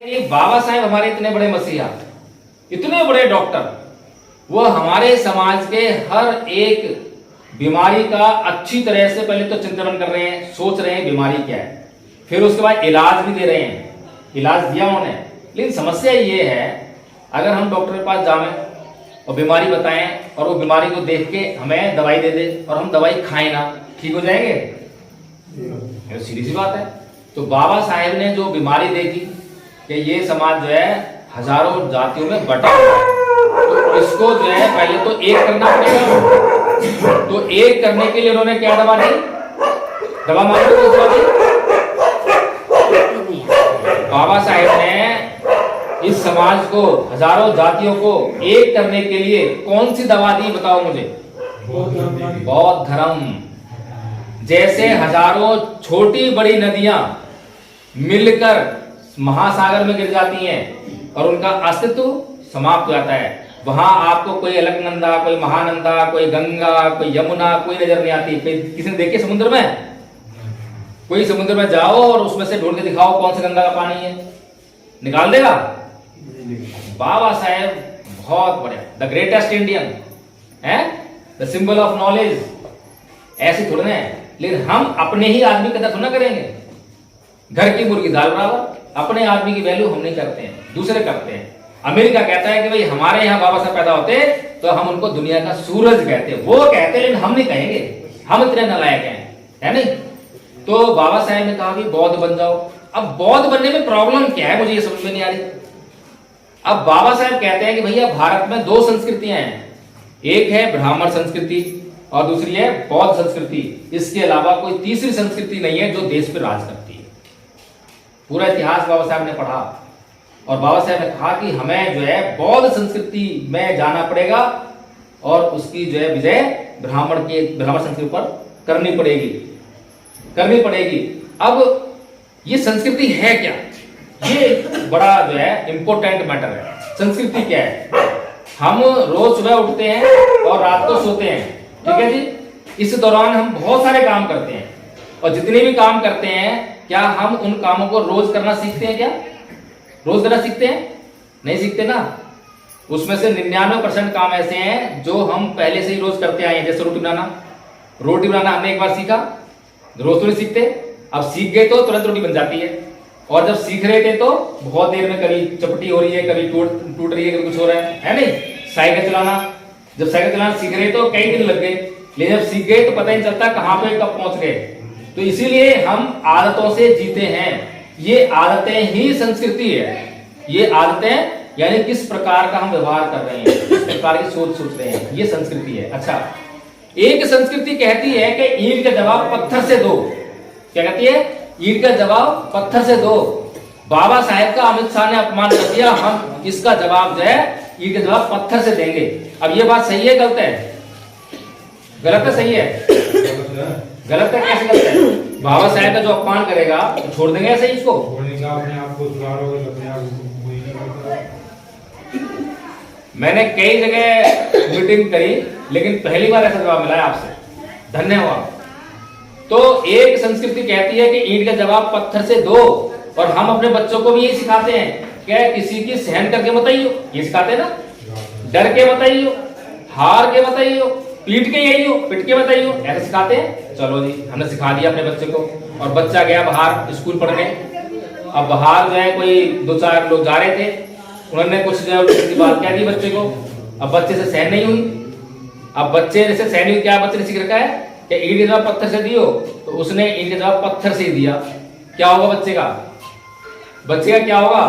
ये बाबा साहेब हमारे इतने बड़े मसीहा, इतने बड़े डॉक्टर, वो हमारे समाज के हर एक बीमारी का अच्छी तरह से पहले तो चिंतन कर रहे हैं, सोच रहे हैं बीमारी क्या है, फिर उसके बाद इलाज भी दे रहे हैं, इलाज दिया उन्होंने। लेकिन समस्या ये है, अगर हम डॉक्टर के पास जाएं और बीमारी बताएं और वो बीमारी को देख के हमें दवाई दे दे और हम दवाई खाएं ना, ठीक हो जाएंगे? सीधी सी बात है। तो बाबा साहेब ने जो बीमारी देखी कि ये समाज जो है हजारों जातियों में बटा हुआ है, तो इसको जो है पहले तो एक करना पड़ेगा। तो एक करने के लिए उन्होंने क्या दवा दी? दवा मांगी तो दवा दी। बाबा साहेब ने इस समाज को, हजारों जातियों को एक करने के लिए कौन सी दवा दी बताओ मुझे? बौद्ध धर्म। जैसे हजारों छोटी बड़ी नदियां मिलकर महासागर में गिर जाती हैं और उनका अस्तित्व समाप्त हो जाता है, वहां आपको कोई अलकनंदा, कोई महानंदा, कोई गंगा, कोई यमुना कोई नजर नहीं आती। किसी ने देखे समुद्र में? कोई समुद्र में जाओ और उसमें से ढूंढ के दिखाओ कौन सा गंगा का पानी है, निकाल देगा? बाबा साहेब बहुत बढ़िया, द ग्रेटेस्ट इंडियन है, द सिंबल ऑफ नॉलेज, ऐसे थोड़े है। लेकिन हम अपने ही आदमी की कदर थोड़ा करेंगे। घर की मुर्गी दाल बराबर, अपने आदमी की वैल्यू हम नहीं करते हैं, दूसरे करते हैं। अमेरिका कहता है कि भाई हमारे यहाँ बाबा साहब पैदा होते तो हम उनको दुनिया का सूरज कहते, वो कहते, लेकिन हम नहीं कहेंगे, हम इतने नालायक हैं, है नहीं? तो बाबा साहब ने कहा भी बौद्ध बन जाओ। अब बौद्ध बनने में प्रॉब्लम क्या है, मुझे ये समझ में नहीं आ रही। अब बाबा साहब कहते हैं कि भैया भारत में दो संस्कृतियां हैं, एक है ब्राह्मण संस्कृति और दूसरी है बौद्ध संस्कृति। इसके अलावा कोई तीसरी संस्कृति नहीं है जो देश पर राज करती है। पूरा इतिहास बाबा साहब ने पढ़ा और बाबा साहब ने कहा कि हमें जो है बौद्ध संस्कृति में जाना पड़ेगा और उसकी जो है विजय ब्राह्मण संस्कृति पर करनी पड़ेगी। अब ये संस्कृति है क्या? ये बड़ा जो है इंपॉर्टेंट मैटर है। संस्कृति क्या है? हम रोज सुबह उठते हैं और रात को सोते हैं, ठीक है जी। इस दौरान हम बहुत सारे काम करते हैं और जितने भी काम करते हैं, क्या हम उन कामों को रोज करना सीखते हैं? क्या रोज करना सीखते हैं? नहीं सीखते ना। उसमें से 99% काम ऐसे हैं जो हम पहले से ही रोज करते आए हैं। जैसे रोटी बनाना हमने एक बार सीखा, रोज तो नहीं सीखते। अब सीख गए तो तुरंत रोटी बन जाती है, और जब सीख रहे थे तो बहुत देर में कभी चपटी हो रही है, कभी टूट रही है, कभी कुछ हो रहा है नहीं? साइकिल चलाना, जब साइकिल चलाना सीख रहे तो कई दिन लग गए, लेकिन जब सीख गए तो पता ही नहीं चलता कहां पे कब पहुंच गए। तो इसीलिए हम आदतों से जीते हैं। ये आदतें ही संस्कृति है। ये आदतें यानी किस प्रकार का हम व्यवहार कर रहे हैं, किस प्रकार की सोच रहे हैं, ये संस्कृति है। अच्छा, एक संस्कृति कहती है कि ईंट का जवाब पत्थर से दो। क्या कहती है? ईंट का जवाब पत्थर से दो। बाबा साहेब का अमित शाह ने अपमान कर दिया, हम इसका जवाब जो है ईंट का जवाब पत्थर से देंगे। अब ये बात सही है गलत है? गलत है? सही है? गलत है? कैसे गलत है? बाबा साहेब का जो अपमान करेगा तो छोड़ देंगे ऐसे ही इसको? मैंने कई जगह मीटिंग करी, लेकिन पहली बार ऐसा जवाब मिला है आपसे, धन्यवाद। तो एक संस्कृति कहती है कि ईंट का जवाब पत्थर से दो, और हम अपने बच्चों को भी यही सिखाते हैं, क्या किसी की सहन करके बताइयो, ये सिखाते हैं ना। डर के बताइयो, हार के बताइयो, पीट के यही हो, पिट के बताइयो, ऐसे सिखाते हैं। चलो जी, हमने सिखा दिया अपने बच्चे को, और बच्चा गया बाहर स्कूल पढ़ने। अब बाहर जो है कोई 2-4 लोग जा रहे थे, उन्होंने कुछ जो बात कह दी बच्चे को, अब बच्चे से सहन नहीं हुई। अब बच्चे जैसे सहन हुई, क्या बच्चे ने सीख रखा है कि ईंट का जवाब पत्थर से दियो, तो उसने ईंट का जवाब पत्थर से ही दिया। क्या होगा बच्चे का? क्या होगा?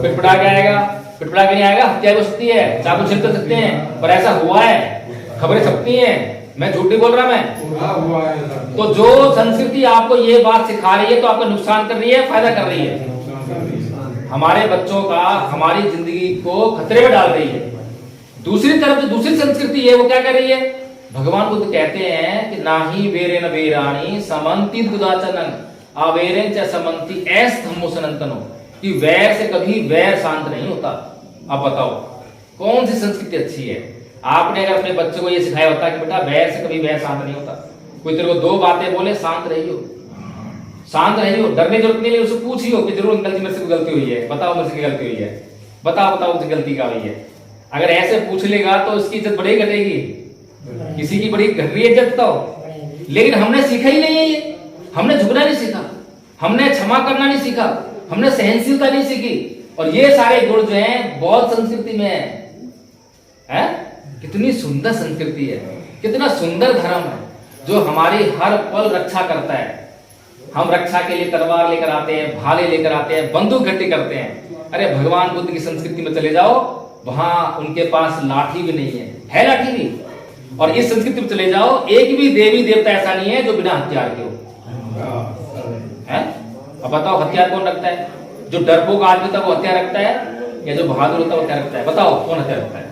पिटपिटा के आएगा, पिटपिटा के नहीं आएगा, हत्या हो सकती है, चाकू छिल सकते हैं, पर ऐसा हुआ है, खबरें छपती हैं, मैं झूठ नहीं बोल रहा मैं। तो जो संस्कृति आपको ये बात सिखा रही है तो आपका नुकसान कर रही है, फायदा कर रही है? हमारे बच्चों का, हमारी जिंदगी को खतरे में डाल रही है। दूसरी तरफ जो दूसरी संस्कृति है वो क्या कर रही है? भगवान बुद्ध कहते हैं कि नाही वेरेन वेराणी समंति दुदाचनन अवेरेन च समंति ऐस धम्मो सनातनो, कि वैर से कभी वैर शांत नहीं होता। अब बताओ कौन सी संस्कृति अच्छी है? आपने अगर अपने बच्चों को ये सिखाया होता कि बेटा वैर से कभी वैर शांत नहीं होता, कोई तेरे को 2 बातें बोले शांत रहियो, शांत रहियो, डरने की जरूरत नहीं है, उससे पूछियो कि जरूर अंकल जी मेरे से गलती हुई है, बताओ मेरे से गलती हुई है, बताओ मुझसे गलती क्या हुई है। अगर ऐसे पूछ लेगा तो उसकी इज्जत बड़ी घटेगी, किसी की बड़ी घट रही है इज्जत तो। लेकिन हमने सीखा ही नहीं है ये, हमने झुकना नहीं सीखा, हमने क्षमा करना नहीं सीखा, हमने सहनशीलता नहीं सीखी। और ये सारे गुण जो हैं बौद्ध संस्कृति में है। कितनी सुंदर संस्कृति है, कितना सुंदर धर्म है जो हमारी हर पल रक्षा करता है। हम रक्षा के लिए तलवार लेकर आते हैं, भाले लेकर आते हैं, बंदूक गट्टी करते हैं। अरे भगवान बुद्ध की संस्कृति में चले जाओ, वहां उनके पास लाठी भी नहीं है लाठी भी। और इस संस्कृति में चले जाओ, एक भी देवी देवता ऐसा नहीं है जो बिना हथियार के हो। है? अब बताओ हथियार कौन रखता है? जो डरपोक आदमी होता है वो हथियार रखता है, या जो बहादुर होता है वो हथियार रखता है? बताओ कौन हथियार रखता है?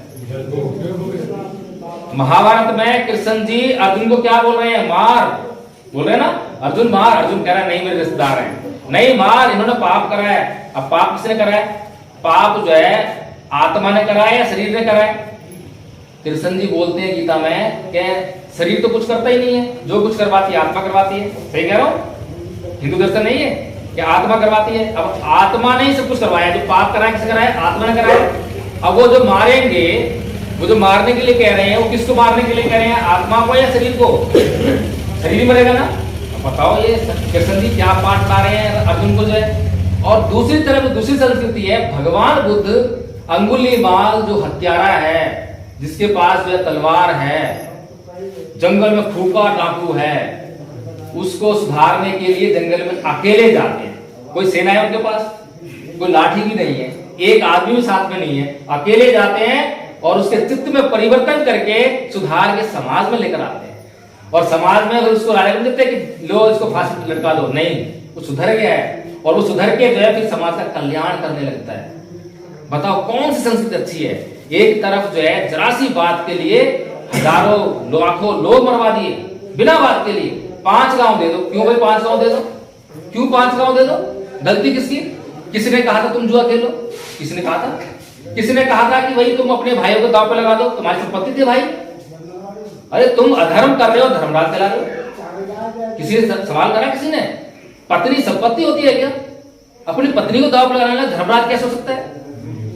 महाभारत में कृष्ण जी अर्जुन को क्या बोल रहे हैं? मार बोल रहे हैं ना, अर्जुन मार। अर्जुन कह रहा है नहीं मेरे रिश्तेदार हैं, नहीं मार, इन्होंने पाप करा है। अब पाप किसने करा है? पाप जो है आत्मा ने करा है या शरीर ने करा है? कृष्ण जी बोलते हैं गीता में कि शरीर तो कुछ करता ही नहीं है, जो कुछ करवाती है आत्मा करवाती है। सही कह रहा हूं? हिंदू दर्शन नहीं है कि आत्मा करवाती है। अब आत्मा ने ही सब कुछ करवाया, जो पाप कराया किसने कराया? आत्मा ने कराया। अब वो जो मारेंगे, वो जो मारने के लिए कह रहे हैं, वो किसको मारने के लिए कह रहे हैं? आत्मा को या शरीर को? शरीर ही मरेगा ना। बताओ ये कृष्ण जी क्या पाठ ला रहे हैं अर्जुन को जो है। और दूसरी तरफ दूसरी संस्कृति है, भगवान बुद्ध अंगुलीमाल जो हत्यारा है, जिसके पास जो तलवार है, जंगल में फूका डाकू है, उसको सुधारने के लिए जंगल में अकेले जाते हैं। कोई सेना है उनके पास, कोई लाठी भी नहीं है, एक आदमी भी साथ में नहीं है, अकेले जाते हैं और उसके चित्त में परिवर्तन करके सुधार के समाज में लेकर आते हैं। और समाज में अगर उसको राय नहीं देते कि लो इसको फांसी पर लटका दो, नहीं, वो सुधर गया है और वो सुधर के जो है फिर समाज का कल्याण करने लगता है। बताओ कौन सी संस्कृति अच्छी है? एक तरफ जो है जरा सी बात के लिए हजारों लाखों लोग मरवा दिए, बिना बात के लिए। 5 गांव दे दो, क्यों भाई 5 गांव दे दो? क्यों 5 गांव दे दो? गलती किसकी? किसी ने कहा था तुम जुआ खेलो? किसी ने कहा था? किसी ने कहा था कि भाई तुम अपने भाइयों को दांव पे लगा दो, तुम्हारी संपत्ति थी भाई? अरे तुम अधर्म कर रहे हो, धर्मराज चला रहे हो। किसी ने सवाल करा? किसी ने? पत्नी संपत्ति होती है क्या? अपनी पत्नी को दांव पे लगाने वाला धर्मराज कैसे हो सकता है?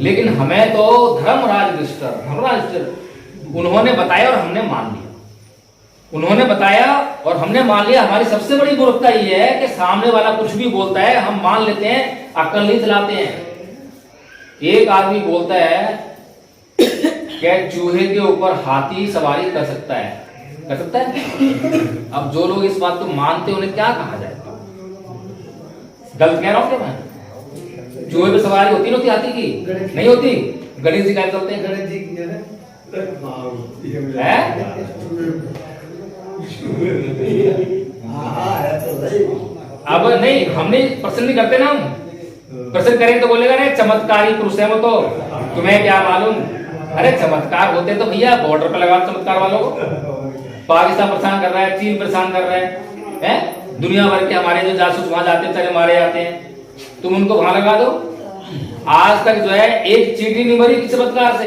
लेकिन हमें तो धर्मराज उन्होंने बताया और हमने मान लिया। उन्होंने बताया और हमने मान लिया। हमारी सबसे बड़ी मूर्खता ये है कि सामने वाला कुछ भी बोलता है हम मान लेते हैं, अक्ल नहीं चलाते हैं। एक आदमी बोलता है कि चूहे के ऊपर हाथी सवारी कर सकता है, कर सकता है। अब जो लोग इस बात को मानते हैं उन्हें क्या कहा जाए? गलत कह रहा हूं क्या मैं? चूहे पे सवारी होती नहीं होती हाथी की? नहीं होती। गणेश जी क्या चलते हैं? गणेश जी अब नहीं, हमने प्रश्न नहीं करते ना। हम प्रश्न करें तो बोलेगा ना चमत्कारी पुरुष है वो, तो तुम्हें क्या मालूम? अरे चमत्कार होते तो भैया बॉर्डर पे लगा चमत्कार वालों को। पाकिस्तान परेशान कर रहा है, चीन परेशान कर रहा है, दुनिया भर के हमारे जो जासूस वहां जाते हैं मारे जाते हैं, तुम उनको वहां लगा दो। आज तक जो है एक चींटी नहीं मरी चमत्कार से।